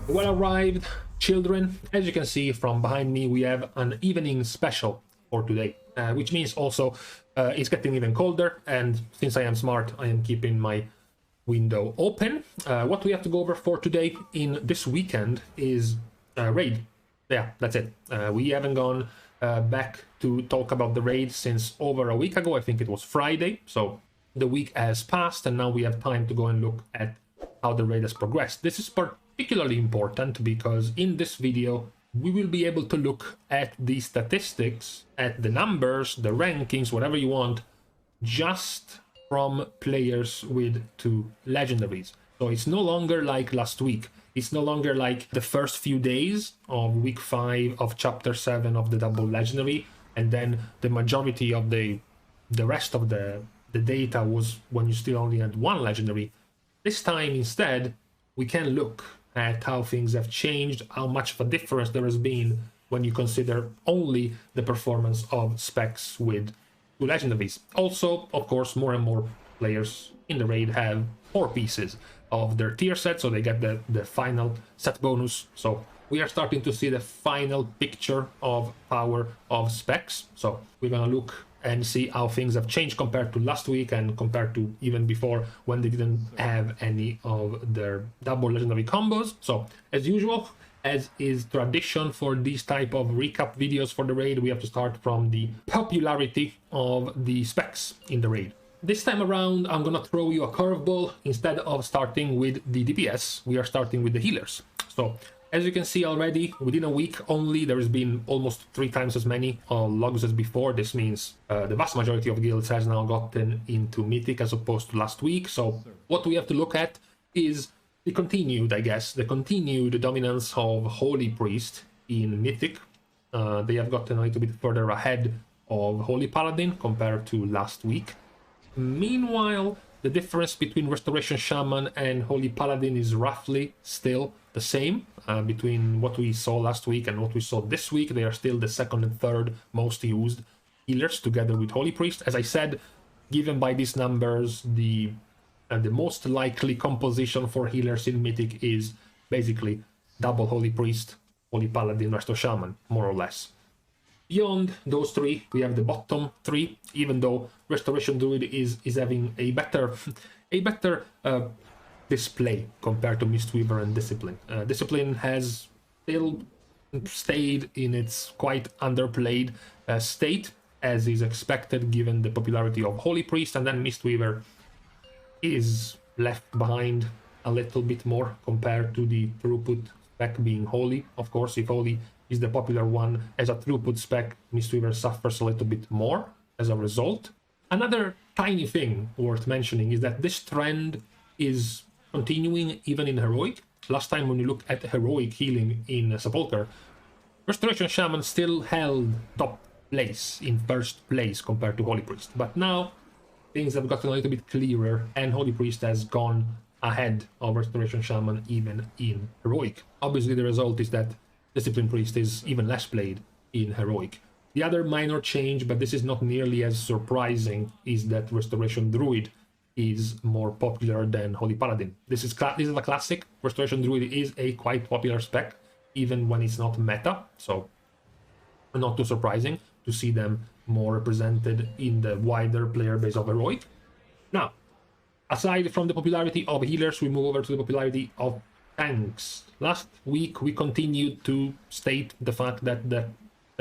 Well arrived, children. As you can see from behind me, we have an evening special for today, which means also it's getting even colder, and since I am smart, I am keeping my window open. What we have to go over for today in this weekend is raid. Yeah, that's it. We haven't gone back to talk about the raid since over a week ago. I think it was Friday, so the week has passed, and now we have time to go and look at how the raid has progressed. This is particularly important because in this video we will be able to look at the statistics, at the numbers, the rankings, whatever you want, just from players with 2 legendaries. So it's no longer like last week. It's no longer like the first few days of week 5 of chapter 7 of the double legendary, and then the majority of the rest of the data was when you still only had 1 legendary. This time instead we can look at how things have changed, how much of a difference there has been when you consider only the performance of specs with 2 legendaries. Also, of course, more and more players in the raid have 4 pieces of their tier set, so they get the final set bonus. So we are starting to see the final picture of power of specs. So we're gonna look and see how things have changed compared to last week and compared to even before, when they didn't have any of their double legendary combos. So as usual, as is tradition for these type of recap videos for the raid, we have to start from the popularity of the specs in the raid. This time around, I'm gonna throw you a curveball. Instead of starting with the DPS, we are starting with the healers. So as you can see already, within a week only, there has been almost 3 times as many logs as before. This means the vast majority of guilds has now gotten into Mythic as opposed to last week. So what we have to look at is the continued dominance of Holy Priest in Mythic. They have gotten a little bit further ahead of Holy Paladin compared to last week. Meanwhile, the difference between Restoration Shaman and Holy Paladin is roughly still the same. Between what we saw last week and what we saw this week, they are still the 2nd and 3rd most used healers together with Holy Priest. As I said, given by these numbers, the most likely composition for healers in Mythic is basically double Holy Priest, Holy Paladin, Resto Shaman, more or less. Beyond those 3, we have the bottom 3, even though Restoration Druid is having a better display compared to Mistweaver and Discipline. Discipline has still stayed in its quite underplayed state, as is expected given the popularity of Holy Priest, and then Mistweaver is left behind a little bit more compared to the throughput spec being Holy. Of course, if Holy is the popular one as a throughput spec, Mistweaver suffers a little bit more as a result. Another tiny thing worth mentioning is that this trend is continuing even in Heroic. Last time when you look at Heroic healing in Sepulcher, Restoration Shaman still held top place, in 1st place compared to Holy Priest. But now things have gotten a little bit clearer, and Holy Priest has gone ahead of Restoration Shaman even in Heroic. Obviously the result is that Discipline Priest is even less played in Heroic. The other minor change, but this is not nearly as surprising, is that Restoration Druid is more popular than Holy Paladin. This is a classic. Restoration Druid is a quite popular spec, even when it's not meta, so not too surprising to see them more represented in the wider player base of Heroic. Now, aside from the popularity of healers, we move over to the popularity of tanks. Last week we continued to state the fact that the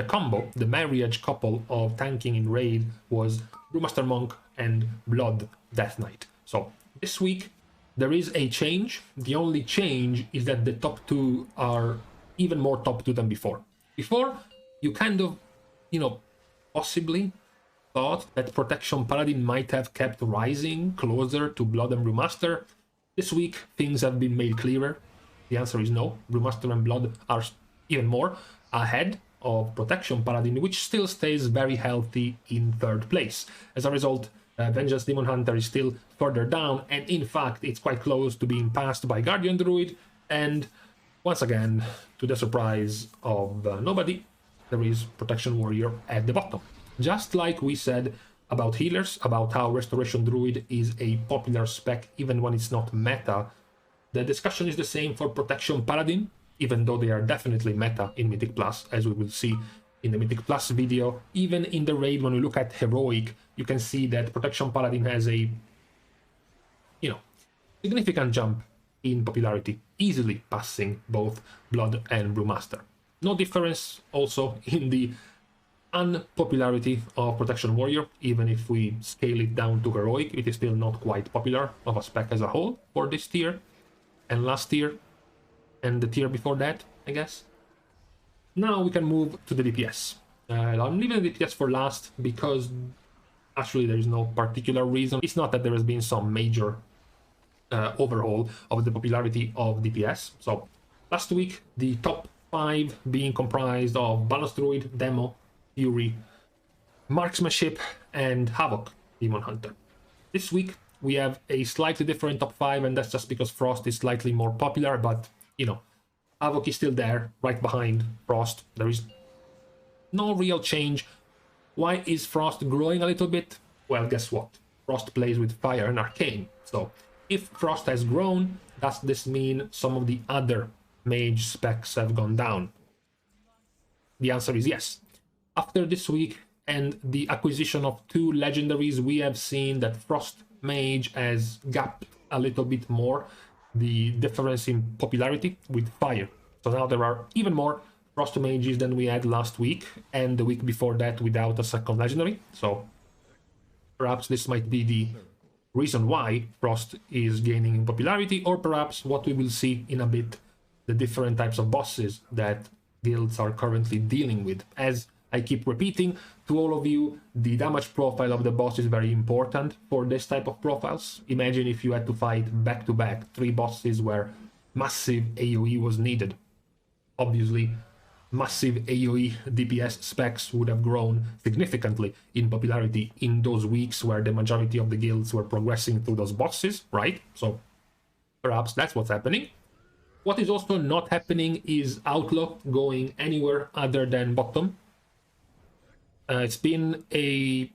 combo, the marriage couple of tanking in raid, was Brewmaster Monk and Blood Death Knight. So this week there is a change. The only change is that the top 2 are even more top 2 than before. Before, you kind of, possibly thought that Protection Paladin might have kept rising closer to Blood and Brewmaster. This week things have been made clearer. The answer is no. Brewmaster and Blood are even more ahead of Protection Paladin, which still stays very healthy in 3rd place. As a result, Vengeance Demon Hunter is still further down, and in fact it's quite close to being passed by Guardian Druid, and once again, to the surprise of nobody, there is Protection Warrior at the bottom. Just like we said about healers, about how Restoration Druid is a popular spec even when it's not meta, The discussion is the same for Protection Paladin, even though they are definitely meta in Mythic Plus, as we will see in the Mythic Plus video. Even in the raid, when we look at Heroic, you can see that Protection Paladin has a, significant jump in popularity, easily passing both Blood and Brewmaster. No difference also in the unpopularity of Protection Warrior. Even if we scale it down to Heroic, it is still not quite popular of a spec as a whole for this tier and last tier and the tier before that, I guess. Now we can move to the DPS. I'm leaving the DPS for last because actually there is no particular reason. It's not that there has been some major overhaul of the popularity of DPS. So last week, the top 5 being comprised of Balance Druid, Demo, Fury, Marksmanship, and Havoc, Demon Hunter. This week, we have a slightly different top 5, and that's just because Frost is slightly more popular, but, Havoc is still there, right behind Frost. There is no real change. Why is Frost growing a little bit? Well, guess what? Frost plays with Fire and Arcane, so if Frost has grown, does this mean some of the other mage specs have gone down? The answer is yes. After this week and the acquisition of 2 legendaries, we have seen that Frost Mage has gapped a little bit more the difference in popularity with Fire. So now there are even more Frost Mages than we had last week and the week before that without a second legendary. So perhaps this might be the reason why Frost is gaining in popularity, or perhaps what we will see in a bit, the different types of bosses that guilds are currently dealing with. As I keep repeating to all of you, the damage profile of the boss is very important for this type of profiles. Imagine if you had to fight back-to-back 3 bosses where massive AoE was needed. Obviously, massive AoE DPS specs would have grown significantly in popularity in those weeks where the majority of the guilds were progressing through those bosses, right? So perhaps that's what's happening. What is also not happening is Outlaw going anywhere other than bottom. It's been a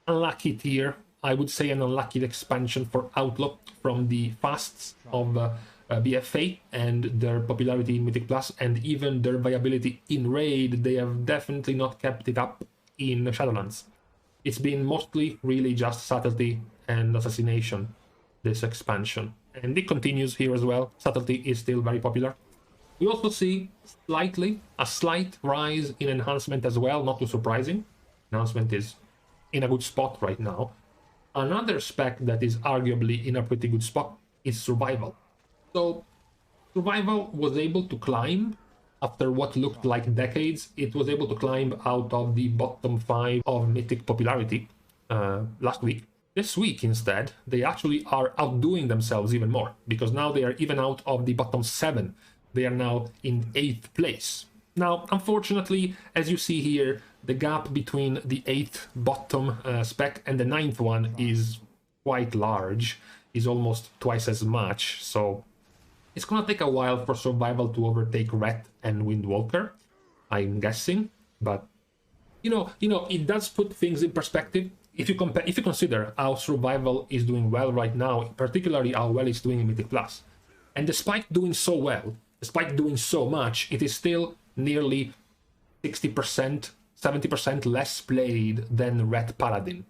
unlucky tier, I would say an unlucky expansion for Outlaw from the fasts of BFA and their popularity in Mythic Plus, and even their viability in Raid. They have definitely not kept it up in Shadowlands. It's been mostly really just Subtlety and Assassination, this expansion. And it continues here as well. Subtlety is still very popular. We also see a slight rise in Enhancement as well, not too surprising. Enhancement is in a good spot right now. Another spec that is arguably in a pretty good spot is Survival. So Survival was able to climb after what looked like decades. It was able to climb out of the bottom 5 of Mythic popularity last week. This week, instead, they actually are outdoing themselves even more, because now they are even out of the bottom 7. They are now in 8th place. Now, unfortunately, as you see here, the gap between the 8th bottom spec and the 9th one is quite large, is almost twice as much, so it's gonna take a while for Survival to overtake Ret and Windwalker, I'm guessing, but it does put things in perspective. If you consider how Survival is doing well right now, particularly how well it's doing in Mythic Plus, and despite doing so well, despite doing so much, it is still nearly 60%, 70% less played than Red Paladin,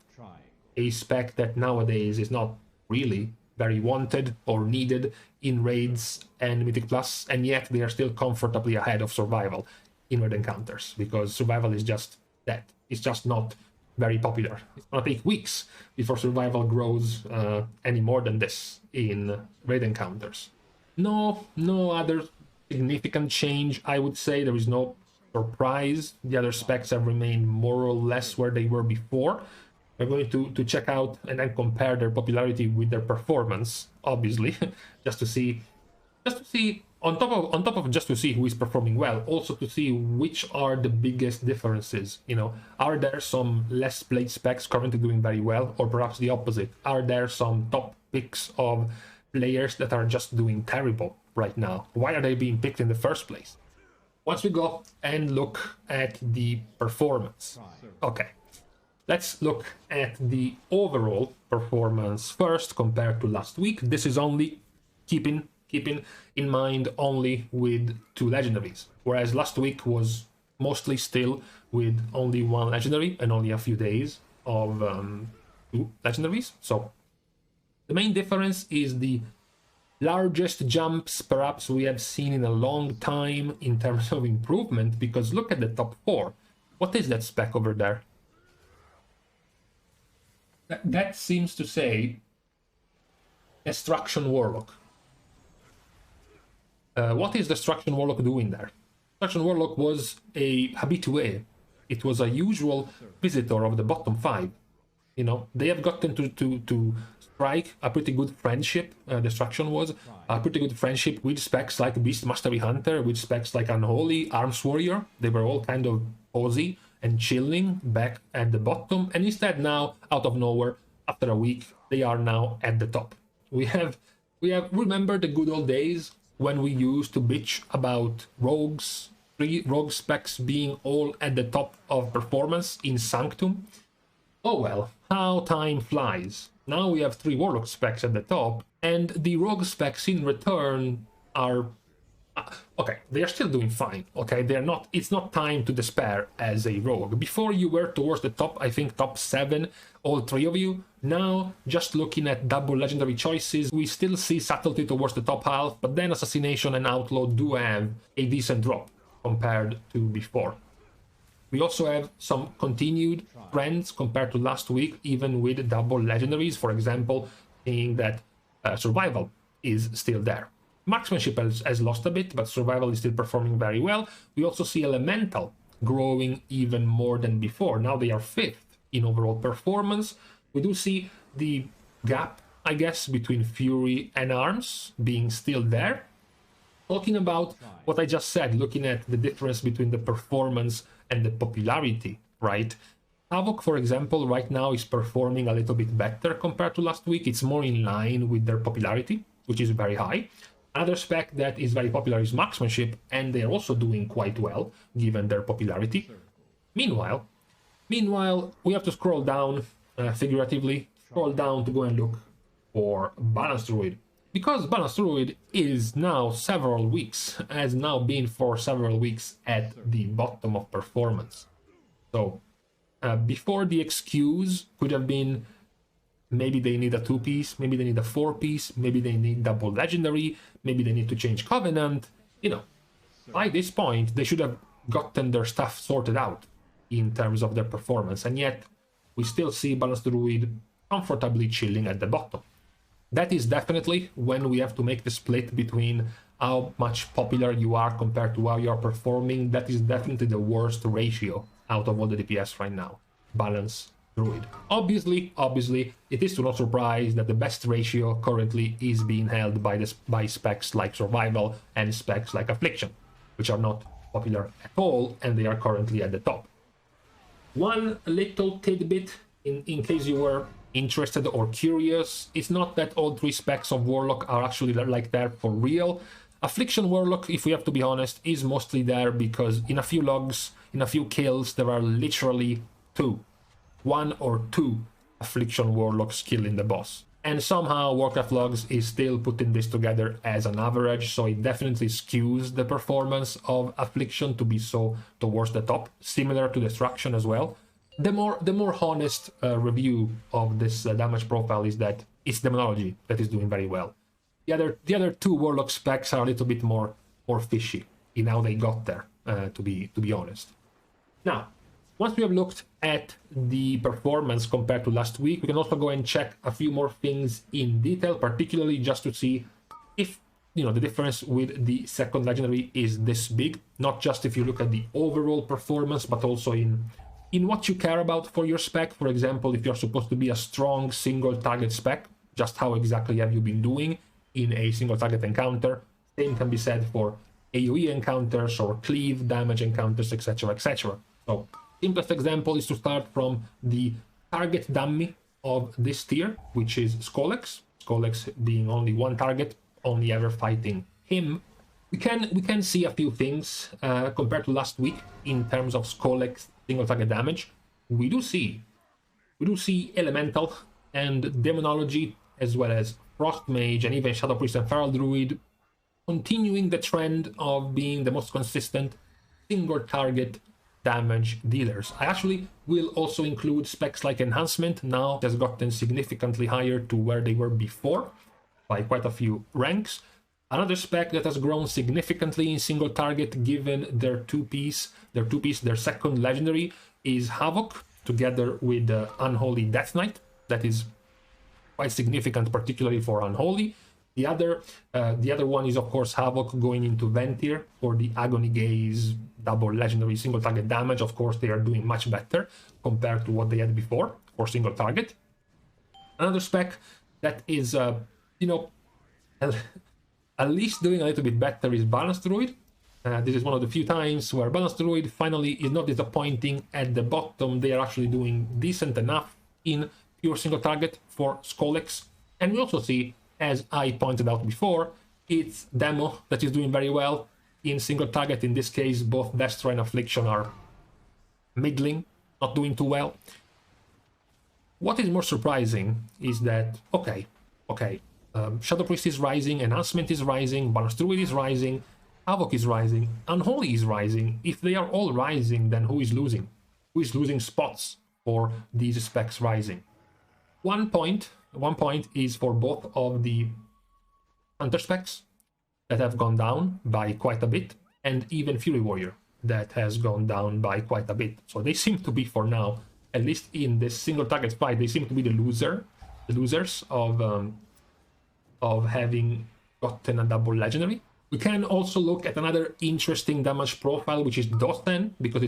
a spec that nowadays is not really very wanted or needed in raids and Mythic Plus, and yet they are still comfortably ahead of Survival in raid encounters, because Survival is just that. It's just not very popular. It's gonna take weeks before Survival grows any more than this in raid encounters. No other significant change, I would say. There is no surprise. The other specs have remained more or less where they were before. We're going to check out and then compare their popularity with their performance, obviously, just to see on top of just to see who is performing well, also to see which are the biggest differences. Are there some less played specs currently doing very well, or perhaps the opposite? Are there some top picks of players that are just doing terrible right now? Why are they being picked in the first place? Once we go and look at the performance, okay, let's look at the overall performance first compared to last week. This is only keeping in mind only with 2 legendaries, whereas last week was mostly still with only 1 legendary and only a few days of 2 legendaries. So the main difference is the largest jumps perhaps we have seen in a long time in terms of improvement, because look at the top 4. What is that spec over there? That seems to say Destruction Warlock. What is Destruction Warlock doing there? Destruction Warlock was a habitué. It was a usual visitor of the bottom 5. You know, they have gotten to strike a pretty good friendship. Destruction was a pretty good friendship with specs like Beast Mastery Hunter, with specs like Unholy, Arms Warrior. They were all kind of cozy and chilling back at the bottom, and instead now, out of nowhere, after a week, they are now at the top. We have remember the good old days when we used to bitch about rogues, 3 rogue specs being all at the top of performance in Sanctum? Oh well, how time flies. Now we have 3 warlock specs at the top, and the rogue specs in return are okay, they are still doing fine. Okay, they're not. It's not time to despair as a rogue. Before you were towards the top, I think top 7, all 3 of you. Now, just looking at double legendary choices, we still see subtlety towards the top half, but then assassination and outlaw do have a decent drop compared to before. We also have some continued trends compared to last week, even with double legendaries. For example, seeing that survival is still there. Marksmanship has lost a bit, but survival is still performing very well. We also see elemental growing even more than before. Now they are 5th in overall performance. We do see the gap, I guess, between fury and arms being still there. Talking about what I just said, looking at the difference between the performance and the popularity, right? Havoc, for example, right now is performing a little bit better compared to last week. It's more in line with their popularity, which is very high. Another spec that is very popular is Marksmanship, and they're also doing quite well, given their popularity. Meanwhile, we have to scroll down, figuratively, scroll down to go and look for Balanced Druid. Because Balanced Druid is now has now been for several weeks at the bottom of performance. So, before the excuse could have been maybe they need a 2-piece, maybe they need a 4-piece, maybe they need double legendary, maybe they need to change Covenant. You know, by this point, they should have gotten their stuff sorted out in terms of their performance, and yet we still see Balanced Druid comfortably chilling at the bottom. That is definitely when we have to make the split between how much popular you are compared to how you are performing. That is definitely the worst ratio out of all the DPS right now. Balance Druid. Obviously, it is to no surprise that the best ratio currently is being held by specs like Survival and specs like Affliction, which are not popular at all, and they are currently at the top. One little tidbit, in case you were interested or curious, it's not that all 3 specs of Warlock are actually like that for real. Affliction Warlock, if we have to be honest, is mostly there because in a few logs, in a few kills, there are literally 1 or 2 Affliction Warlocks killing the boss. And somehow Warcraft logs is still putting this together as an average, so it definitely skews the performance of Affliction to be so towards the top, similar to Destruction as well. The more honest review of this damage profile is that it's Demonology that is doing very well. The other 2 Warlock specs are a little bit more fishy in how they got there, to be honest. Now, once we have looked at the performance compared to last week, we can also go and check a few more things in detail, particularly just to see if, you know, the difference with the second legendary is this big. Not just if you look at the overall performance, but also in what you care about for your spec. For example, if you're supposed to be a strong single target spec, just how exactly have you been doing in a single target encounter. Same can be said for AOE encounters or cleave damage encounters, etc, etc. So simplest example is to start from the target dummy of this tier, which is Skolex. Skolex being only 1 target, only ever fighting him. We can see a few things compared to last week in terms of Skolex single target damage. We do see Elemental and Demonology as well as Frost Mage, and even Shadow Priest and Feral Druid, continuing the trend of being the most consistent single target damage dealers. I actually will also include specs like Enhancement. Now it has gotten significantly higher to where they were before by quite a few ranks. Another spec that has grown significantly in single target given their their second legendary is Havoc, together with the Unholy Death Knight. That is quite significant, particularly for Unholy. The other one is, of course, Havoc going into Ventir for the Agony Gaze double legendary single target damage. Of course, they are doing much better compared to what they had before for single target. Another spec that is, at least doing a little bit better is Balance Druid. This is one of the few times where Balance Druid finally is not disappointing at the bottom. They are actually doing decent enough in pure single target for Skolex. And we also see, as I pointed out before, it's Demo that is doing very well in single target. In this case, both Destroy and Affliction are middling, not doing too well. What is more surprising is that, Shadow Priest is rising, Enhancement is rising, Balance Druid is rising, Havoc is rising, Unholy is rising. If they are all rising, then who is losing? Who is losing spots for these specs rising? One point is for both of the Hunter specs that have gone down by quite a bit, and even Fury Warrior that has gone down by quite a bit. So they seem to be, for now, at least in this single target fight, they seem to be the losers of having gotten a double legendary. We can also look at another interesting damage profile, which is Dosen, because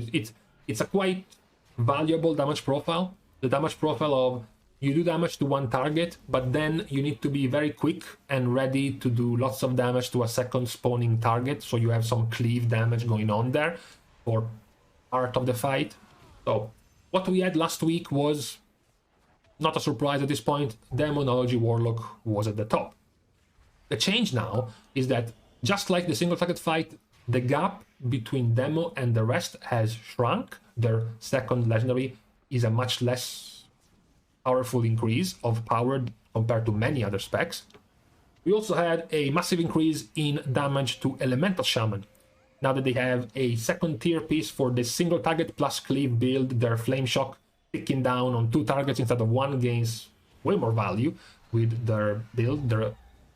it's a quite valuable damage profile. The damage profile of you do damage to one target, but then you need to be very quick and ready to do lots of damage to a second spawning target, so you have some cleave damage going on there for part of the fight. So what we had last week was not a surprise at this point. Demonology Warlock was at the top. The change now is that, just like the single target fight, the gap between Demo and the rest has shrunk. Their second legendary is a much less powerful increase of power compared to many other specs. We also had a massive increase in damage to Elemental Shaman. Now that they have a second tier piece for the single target plus cleave build, their Flame Shock picking down on 2 targets instead of 1 gains way more value with their build, their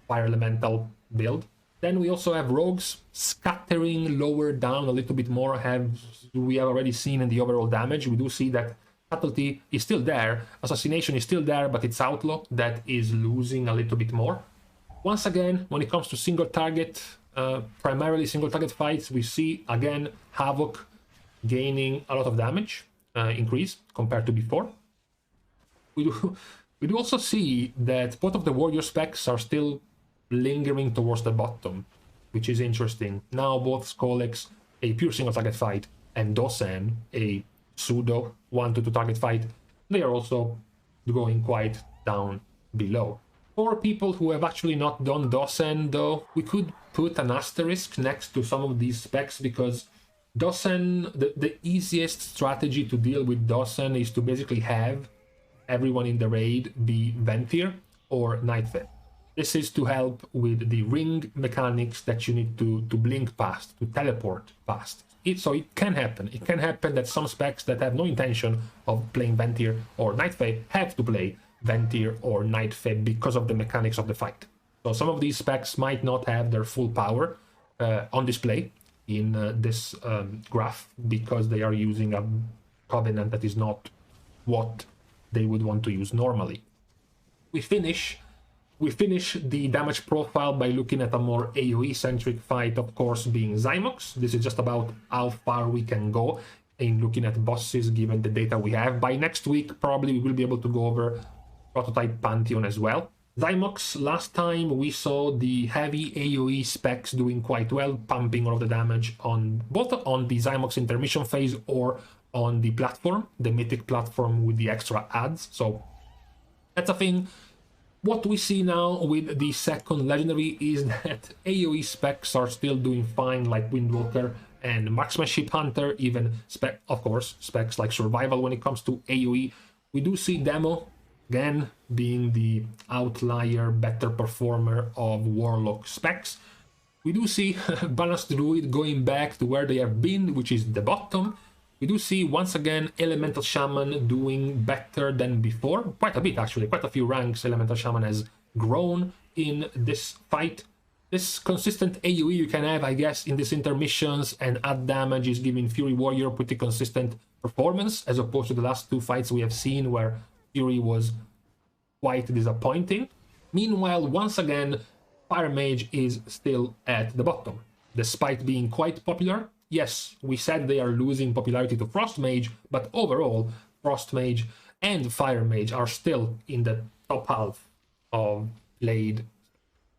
Fire Elemental build. Then we also have Rogues scattering lower down a little bit more. We have already seen in the overall damage. We do see that Subtlety is still there, Assassination is still there, but it's Outlaw that is losing a little bit more. Once again, when it comes to single target, primarily single target fights, we see again Havoc gaining a lot of damage increase compared to before. We do also see that both of the warrior specs are still lingering towards the bottom, which is interesting. Now both Skolex, a pure single target fight, and Dosen, a pseudo 1 to 2 target fight, they are also going quite down below. For people who have actually not done Dosen, though, we could put an asterisk next to some of these specs, because Dosen, the easiest strategy to deal with Dosen is to basically have everyone in the raid be Ventir or Nightfall. This is to help with the ring mechanics that you need to blink past, to teleport past. So it can happen. It can happen that some specs that have no intention of playing Ventir or Nightfall have to play Ventir or Nightfall because of the mechanics of the fight. So some of these specs might not have their full power on display in this graph, because they are using a covenant that is not what they would want to use normally. We finish the damage profile by looking at a more AoE-centric fight, of course, being Zymox. This is just about how far we can go in looking at bosses given the data we have. By next week, probably we will be able to go over Prototype Pantheon as well. Zymox, last time we saw the heavy AoE specs doing quite well, pumping all of the damage on both on the Zymox intermission phase or on the platform, the mythic platform with the extra adds. So that's a thing. What we see now with the second legendary is that AoE specs are still doing fine, like Windwalker and Marksmanship Hunter, even of course specs like Survival when it comes to AoE. We do see Demo again being the outlier, better performer of Warlock specs. We do see Balanced Druid going back to where they have been, which is the bottom. We do see, once again, Elemental Shaman doing better than before. Quite a bit, actually. Quite a few ranks Elemental Shaman has grown in this fight. This consistent AoE you can have, I guess, in these intermissions and add damage is giving Fury Warrior pretty consistent performance, as opposed to the last two fights we have seen where Fury was quite disappointing. Meanwhile, once again, Fire Mage is still at the bottom, despite being quite popular. Yes, we said they are losing popularity to Frost Mage, but overall, Frost Mage and Fire Mage are still in the top half of played.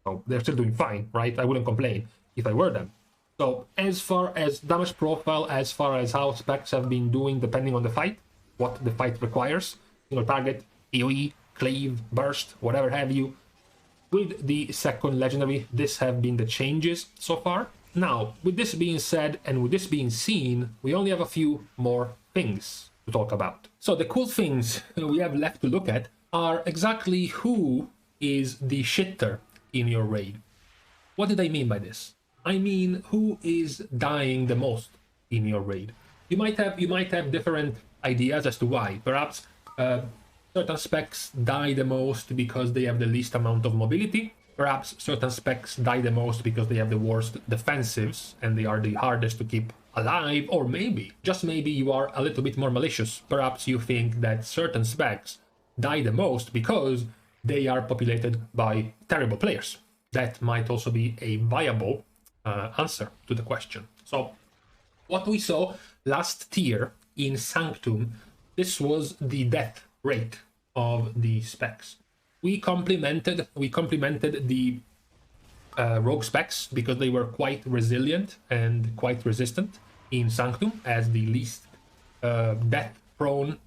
So they're still doing fine, right? I wouldn't complain if I were them. So as far as damage profile, as far as how specs have been doing, depending on the fight, what the fight requires, target, AoE, cleave, burst, whatever have you. With the second legendary, this have been the changes so far. Now, with this being said and with this being seen, we only have a few more things to talk about. So the cool things we have left to look at are exactly who is the shitter in your raid. What did I mean by this? I mean, who is dying the most in your raid? You might have different ideas as to why. Perhaps certain specs die the most because they have the least amount of mobility. Perhaps certain specs die the most because they have the worst defensives and they are the hardest to keep alive. Or maybe, just maybe, you are a little bit more malicious. Perhaps you think that certain specs die the most because they are populated by terrible players. That might also be a viable answer to the question. So what we saw last tier in Sanctum, this was the death rate of the specs. We complemented the rogue specs because they were quite resilient and quite resistant in Sanctum as the least death prone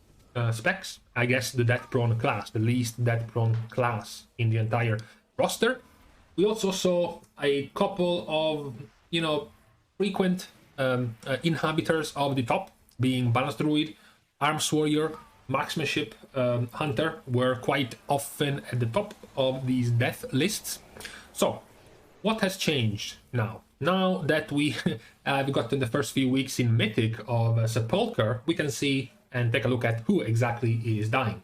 specs. I guess the death prone class, the least death prone class in the entire roster. We also saw a couple of frequent inhabitors of the top, being Balanced Druid, Arms Warrior, Marksmanship Hunter were quite often at the top of these death lists. So, what has changed now? Now that we have gotten the first few weeks in Mythic of Sepulcher, we can see and take a look at who exactly is dying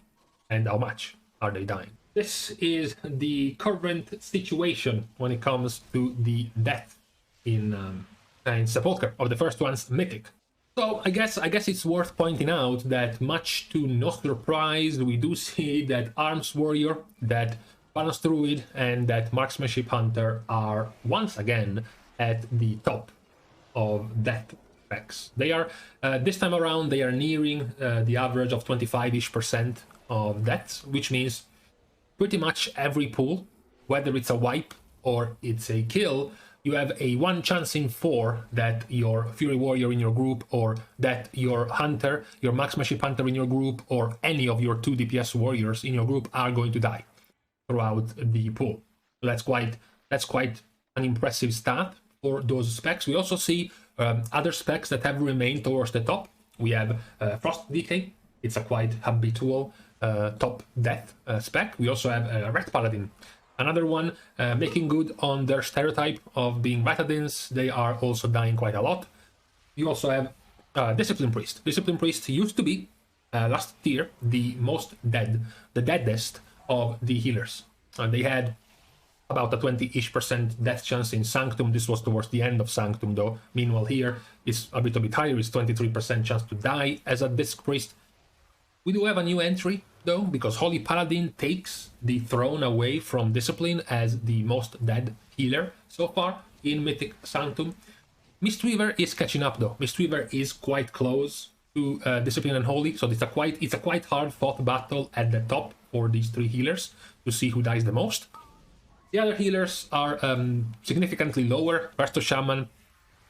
and how much are they dying. This is the current situation when it comes to the death in Sepulcher of the first one's Mythic. So I guess it's worth pointing out that, much to no surprise, we do see that Arms Warrior, that Balanced Druid, and that Marksmanship Hunter are once again at the top of death specs. They are this time around they are nearing the average of 25-ish% of deaths, which means pretty much every pull, whether it's a wipe or it's a kill, you have a 1 chance in 4 that your Fury Warrior in your group, or that your Hunter, your Marksmanship Hunter in your group, or any of your 2 DPS Warriors in your group are going to die throughout the pull. So that's quite an impressive stat for those specs. We also see other specs that have remained towards the top. We have Frost Decay. It's a quite habitual top death spec. We also have Red Paladin. Another one making good on their stereotype of being Batadins. They are also dying quite a lot. You also have Discipline Priest. Discipline Priest used to be, last tier, the deadest of the healers. They had about a 20-ish% death chance in Sanctum. This was towards the end of Sanctum though. Meanwhile here, it's a bit higher. It's 23% chance to die as a Disc Priest. We do have a new entry though, because Holy Paladin takes the throne away from Discipline as the most dead healer so far in Mythic Sanctum. Mistweaver is catching up though. Mistweaver is quite close to Discipline and Holy, so it's a quite hard fought battle at the top for these 3 healers to see who dies the most. The other healers are significantly lower. Resto Shaman,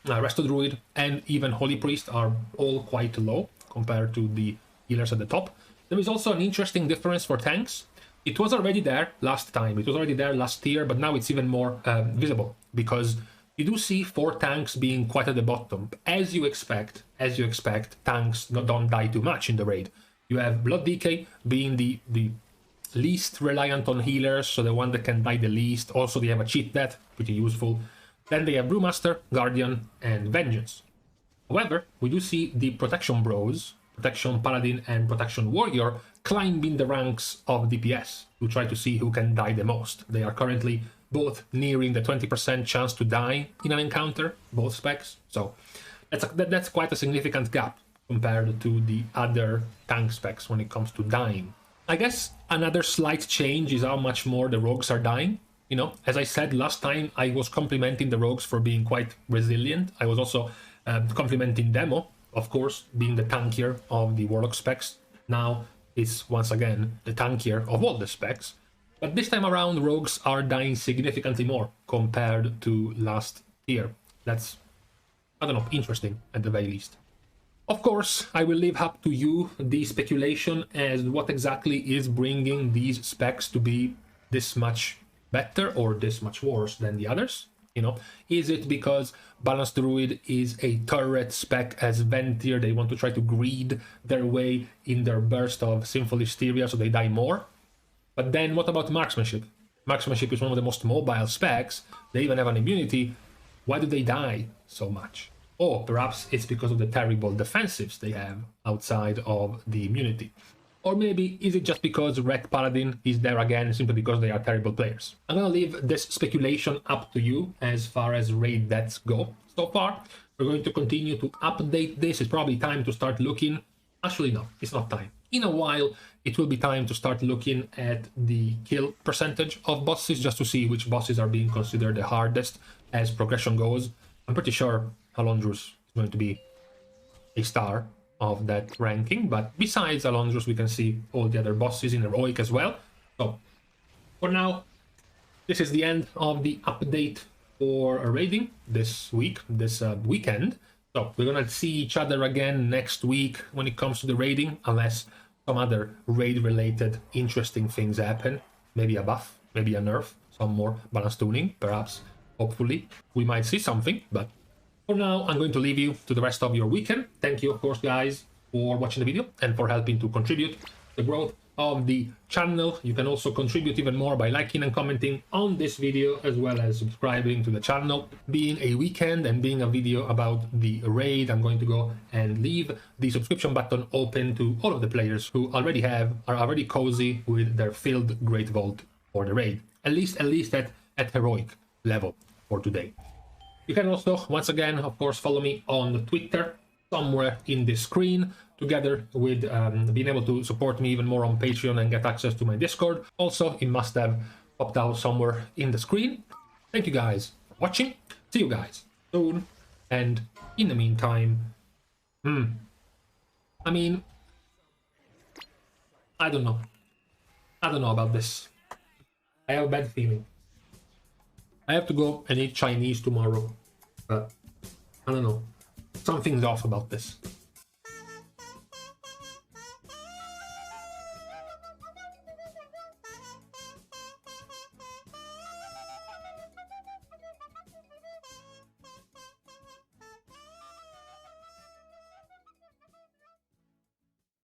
Resto Druid, and even Holy Priest are all quite low compared to the healers at the top. There is also an interesting difference for tanks. It was already there last time, it was already there last year, but now it's even more visible, because you do see 4 tanks being quite at the bottom. As you expect, tanks don't die too much in the raid. You have Blood Decay being the least reliant on healers, so the one that can die the least. Also, they have a cheat death, pretty useful. Then they have Brewmaster, Guardian, and Vengeance. However, we do see the Protection Bros, Protection Paladin, and Protection Warrior climbing the ranks of DPS to try to see who can die the most. They are currently both nearing the 20% chance to die in an encounter, both specs. So that's quite a significant gap compared to the other tank specs when it comes to dying. I guess another slight change is how much more the rogues are dying. You know, as I said last time, I was complimenting the rogues for being quite resilient. I was also complimenting Demo, of course, being the tankier of the Warlock specs. Now it's once again the tankier of all the specs. But this time around, rogues are dying significantly more compared to last year. That's, I don't know, interesting at the very least. Of course, I will leave up to you the speculation as what exactly is bringing these specs to be this much better or this much worse than the others. You know, is it because Balanced Druid is a turret spec as Ventier? They want to try to greed their way in their burst of Sinful Hysteria so they die more? But then what about Marksmanship? Marksmanship is one of the most mobile specs. They even have an immunity. Why do they die so much? Or perhaps it's because of the terrible defensives they have outside of the immunity. Or maybe is it just because Red Paladin is there again simply because they are terrible players? I'm gonna leave this speculation up to you as far as raid deaths go. So far, we're going to continue to update this. It's probably time to start looking. Actually, no, it's not time. In a while, it will be time to start looking at the kill percentage of bosses just to see which bosses are being considered the hardest as progression goes. I'm pretty sure Alondrus is going to be a star of that ranking, but besides Alondrus, we can see all the other bosses in Heroic as well. So, for now, this is the end of the update for raiding this week, this weekend. So, we're gonna see each other again next week when it comes to the raiding, unless some other raid-related interesting things happen. Maybe a buff, maybe a nerf, some more balance tuning, perhaps, hopefully. We might see something, but for now, I'm going to leave you to the rest of your weekend. Thank you, of course, guys, for watching the video and for helping to contribute to the growth of the channel. You can also contribute even more by liking and commenting on this video, as well as subscribing to the channel. Being a weekend and being a video about the raid, I'm going to go and leave the subscription button open to all of the players who are already cozy with their filled Great Vault for the raid. At least at Heroic level for today. You can also, once again, of course, follow me on Twitter, somewhere in the screen, together with being able to support me even more on Patreon and get access to my Discord. Also, it must have popped out somewhere in the screen. Thank you guys for watching. See you guys soon. And in the meantime, I mean, I don't know. I don't know about this. I have a bad feeling. I have to go and eat Chinese tomorrow, but I don't know. Something's off about this.